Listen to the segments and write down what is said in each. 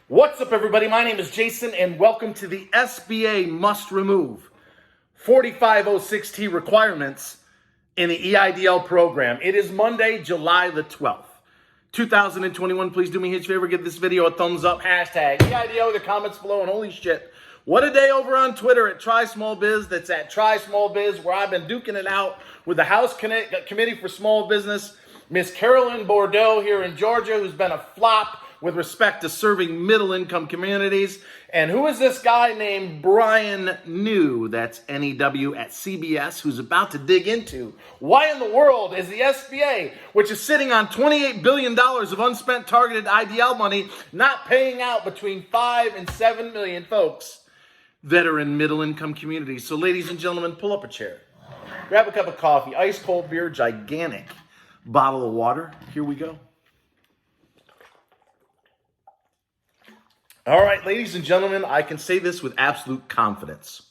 What's up, everybody? My name is Jason, and welcome to the SBA must remove 4506T requirements in the EIDL program. It is Monday, July the 12th, 2021. Please do me a huge favor, give this video a thumbs up, hashtag EIDL in the comments below, and holy shit, what a day over on Twitter at Try Small Biz. That's at Try Small Biz, where I've been duking it out with the House Committee for Small Business, Miss Carolyn Bordeaux here in Georgia, who's been a flop with respect to serving middle-income communities. And who is this guy named Brian New, that's N-E-W, at CBS, who's about to dig into why in the world is the SBA, which is sitting on $28 billion of unspent targeted IDL money, not paying out between 5 and 7 million folks that are in middle-income communities. So ladies and gentlemen, pull up a chair, grab a cup of coffee, ice cold beer, gigantic bottle of water. Here we go. All right, ladies and gentlemen, I can say this with absolute confidence.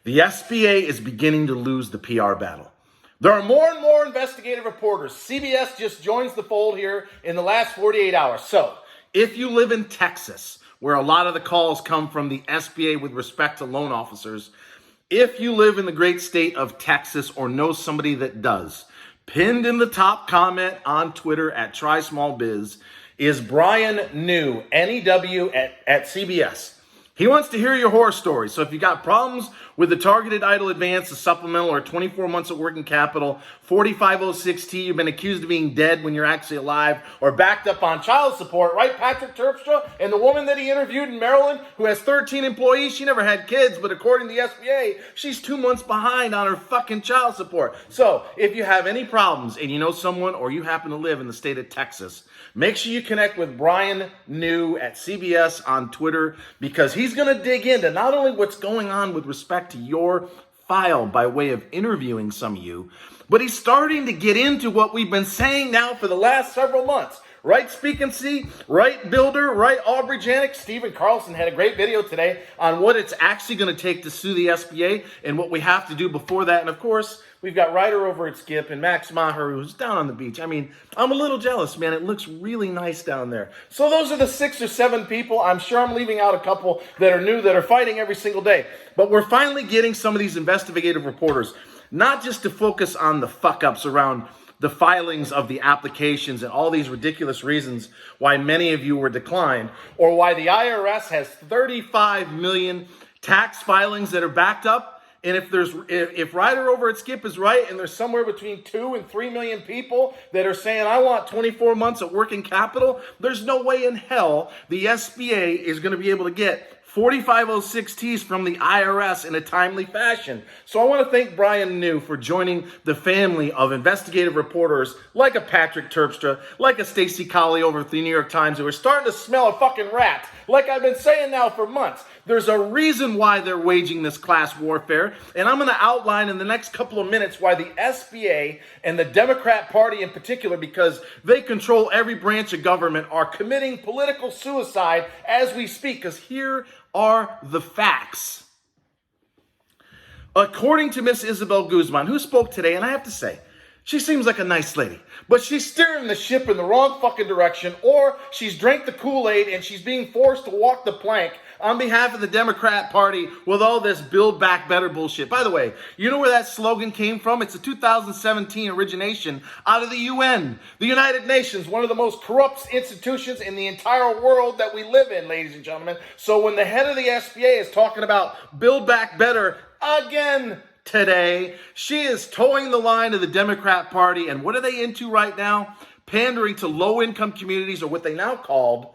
The SBA is beginning to lose the PR battle. There are more and more investigative reporters. CBS just joins the fold here in the last 48 hours. So if you live in Texas, where a lot of the calls come from the SBA with respect to loan officers, if you live in the great state of Texas or know somebody that does, pinned in the top comment on Twitter at Try Small Biz is Brian New, N-E-W, at CBS. He wants to hear your horror stories. So if you got problems with the targeted Eidl advance, the supplemental, or 24 months of working capital, 4506T, you've been accused of being dead when you're actually alive, or backed up on child support, right? Patrick Terpstra and the woman that he interviewed in Maryland who has 13 employees, she never had kids, but according to the SBA, she's 2 months behind on her fucking child support. So if you have any problems and you know someone or you happen to live in the state of Texas, make sure you connect with Brian New at CBS on Twitter, because he's going to dig into not only what's going on with respect to your file by way of interviewing some of you, but he's starting to get into what we've been saying now for the last several months. Right, Speak and See, right, Builder, right, Aubrey Janik. Stephen Carlson had a great video today on what it's actually going to take to sue the SBA and what we have to do before that. And of course, we've got Ryder over at Skip and Max Maher, who's down on the beach. I mean, I'm a little jealous, man. It looks really nice down there. So those are the 6 or 7 people. I'm sure I'm leaving out a couple that are new, that are fighting every single day. But we're finally getting some of these investigative reporters, not just to focus on the fuck-ups around the filings of the applications and all these ridiculous reasons why many of you were declined, or why the IRS has 35 million tax filings that are backed up. And if Ryder over at Skip is right, and there's somewhere between 2 and 3 million people that are saying, I want 24 months of working capital, there's no way in hell the SBA is going to be able to get 4506Ts from the IRS in a timely fashion. So I want to thank Brian New for joining the family of investigative reporters like a Patrick Terpstra, like a Stacey Colley over at the New York Times, who are starting to smell a fucking rat, like I've been saying now for months. There's a reason why they're waging this class warfare, and I'm going to outline in the next couple of minutes why the SBA and the Democrat Party in particular, because they control every branch of government, are committing political suicide as we speak, because here are the facts. According to Miss Isabel Guzman, who spoke today, and I have to say, she seems like a nice lady, but she's steering the ship in the wrong fucking direction, or she's drank the Kool-Aid and she's being forced to walk the plank on behalf of the Democrat Party with all this Build Back Better bullshit. By the way, you know where that slogan came from? It's a 2017 origination out of the UN, the United Nations, one of the most corrupt institutions in the entire world that we live in, ladies and gentlemen. So when the head of the SBA is talking about Build Back Better again today, she is towing the line of the Democrat Party. And what are they into right now? Pandering to low-income communities, or what they now called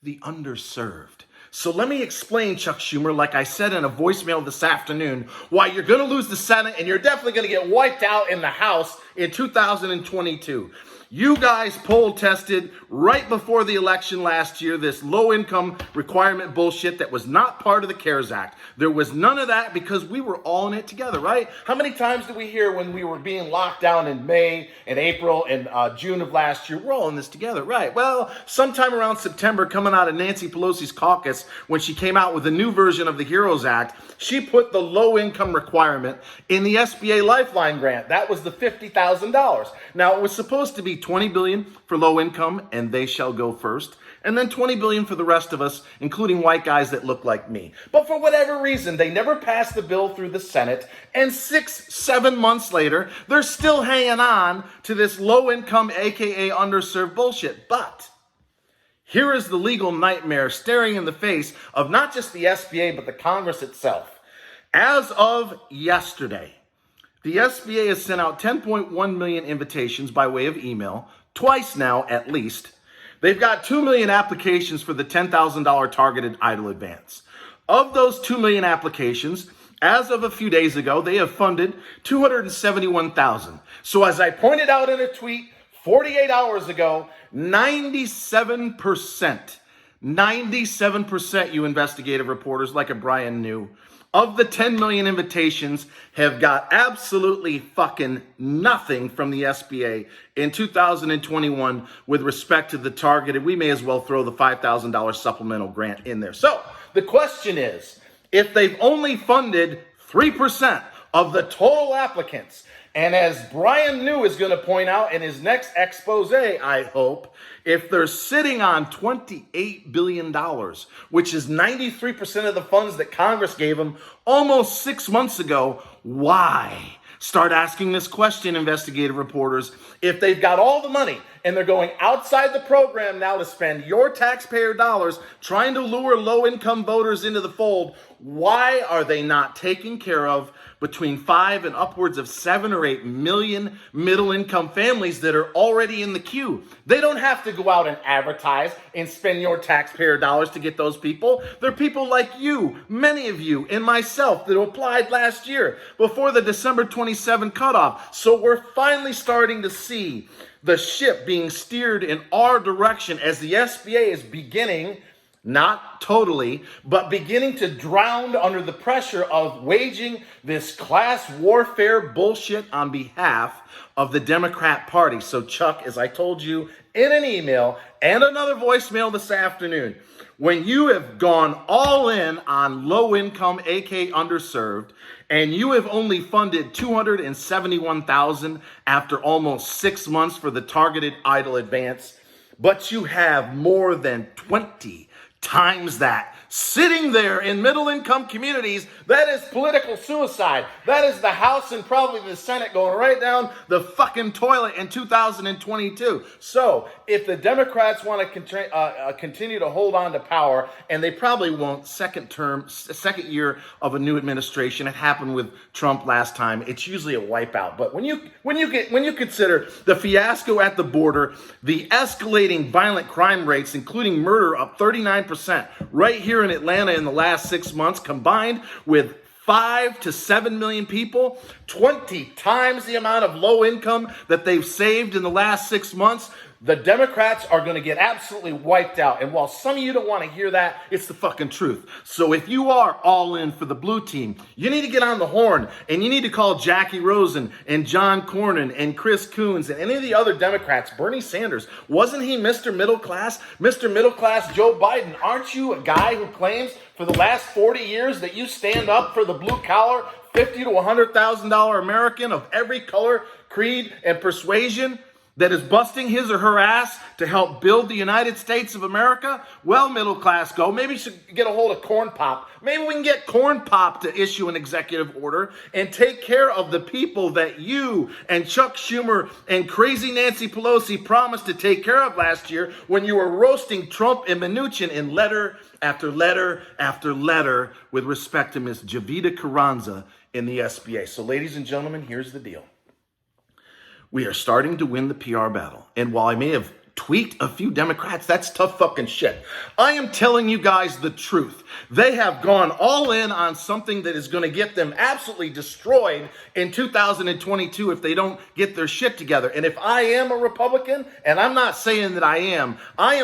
the underserved. So let me explain, Chuck Schumer, like I said in a voicemail this afternoon, why you're going to lose the Senate and you're definitely going to get wiped out in the House in 2022. You guys poll tested right before the election last year this low-income requirement bullshit that was not part of the CARES Act. There was none of that because we were all in it together, right? How many times did we hear when we were being locked down in May and April and June of last year? We're all in this together, right? Well, sometime around September, coming out of Nancy Pelosi's caucus, when she came out with a new version of the HEROES Act, she put the low-income requirement in the SBA Lifeline grant. That was the $50,000. Now, it was supposed to be $20 billion for low income, and they shall go first. and then $20 billion for the rest of us, including white guys that look like me. But for whatever reason, they never passed the bill through the Senate, and 6-7 months later, they're still hanging on to this low-income, aka underserved bullshit. But here is the legal nightmare staring in the face of not just the SBA, but the Congress itself. As of yesterday, the SBA has sent out 10.1 million invitations by way of email, twice now at least. They've got 2 million applications for the $10,000 targeted Eidl advance. Of those 2 million applications, as of a few days ago, they have funded 271,000. So as I pointed out in a tweet 48 hours ago, 97%, you investigative reporters like a Brian New, of the 10 million invitations have got absolutely fucking nothing from the SBA in 2021 with respect to the targeted. We may as well throw the $5,000 supplemental grant in there. So the question is, if they've only funded 3% of the total applicants, and as Brian New is going to point out in his next expose, I hope, if they're sitting on $28 billion, which is 93% of the funds that Congress gave them almost 6 months ago, why? Start asking this question, investigative reporters. If they've got all the money and they're going outside the program now to spend your taxpayer dollars trying to lure low-income voters into the fold, why are they not taking care of between 5 and upwards of 7 or 8 million middle-income families that are already in the queue? They don't have to go out and advertise and spend your taxpayer dollars to get those people. They're people like you, many of you, and myself that applied last year before the December 27 cutoff. So we're finally starting to see the ship being steered in our direction as the SBA is beginning, not totally, but beginning to drown under the pressure of waging this class warfare bullshit on behalf of the Democrat Party. So Chuck, as I told you in an email and another voicemail this afternoon, when you have gone all in on low income, aka underserved, and you have only funded 271,000 after almost 6 months for the targeted Eidl advance, but you have more than 20 times that sitting there in middle-income communities, that is political suicide. That is the House and probably the Senate going right down the fucking toilet in 2022. So if the Democrats want to continue to hold on to power, and they probably won't, second year of a new administration, it happened with Trump last time. It's usually a wipeout. But when you consider the fiasco at the border, the escalating violent crime rates, including murder, up 39% right here in Atlanta in the last 6 months, combined with 5 to 7 million people, 20 times the amount of low income that they've saved in the last 6 months, the Democrats are going to get absolutely wiped out. And while some of you don't want to hear that, it's the fucking truth. So if you are all in for the blue team, you need to get on the horn and you need to call Jackie Rosen and John Cornyn and Chris Coons and any of the other Democrats. Bernie Sanders, wasn't he Mr. Middle Class? Mr. Middle Class Joe Biden, aren't you a guy who claims for the last 40 years that you stand up for the blue collar, $50,000 to $100,000 American of every color, creed, and persuasion that is busting his or her ass to help build the United States of America? Well, middle class go. Maybe you should get a hold of Corn Pop. Maybe we can get Corn Pop to issue an executive order and take care of the people that you and Chuck Schumer and crazy Nancy Pelosi promised to take care of last year when you were roasting Trump and Mnuchin in letter after letter after letter with respect to Miss Javita Carranza in the SBA. So ladies and gentlemen, here's the deal. We are starting to win the PR battle. And while I may have tweaked a few Democrats, that's tough fucking shit. I am telling you guys the truth. They have gone all in on something that is going to get them absolutely destroyed in 2022 if they don't get their shit together. And if I am a Republican, and I'm not saying that I am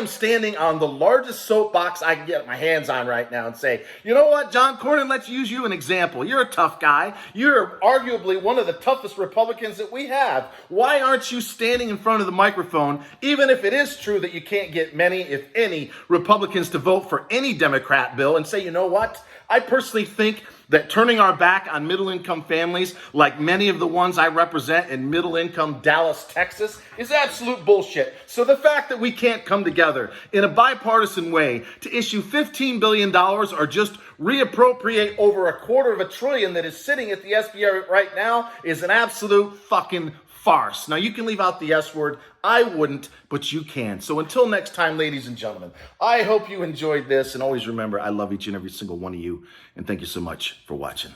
standing on the largest soapbox I can get my hands on right now and say, you know what, John Cornyn, let's use you an example. You're a tough guy. You're arguably one of the toughest Republicans that we have. Why aren't you standing in front of the microphone, even if if it is true that you can't get many, if any, Republicans to vote for any Democrat bill and say, you know what? I personally think that turning our back on middle-income families, like many of the ones I represent in middle-income Dallas, Texas, is absolute bullshit. So the fact that we can't come together in a bipartisan way to issue $15 billion or just reappropriate over $250 billion that is sitting at the SBA right now is an absolute fucking farce. Now, you can leave out the S word. I wouldn't, but you can. So until next time, ladies and gentlemen, I hope you enjoyed this. And always remember, I love each and every single one of you. And thank you so much for watching.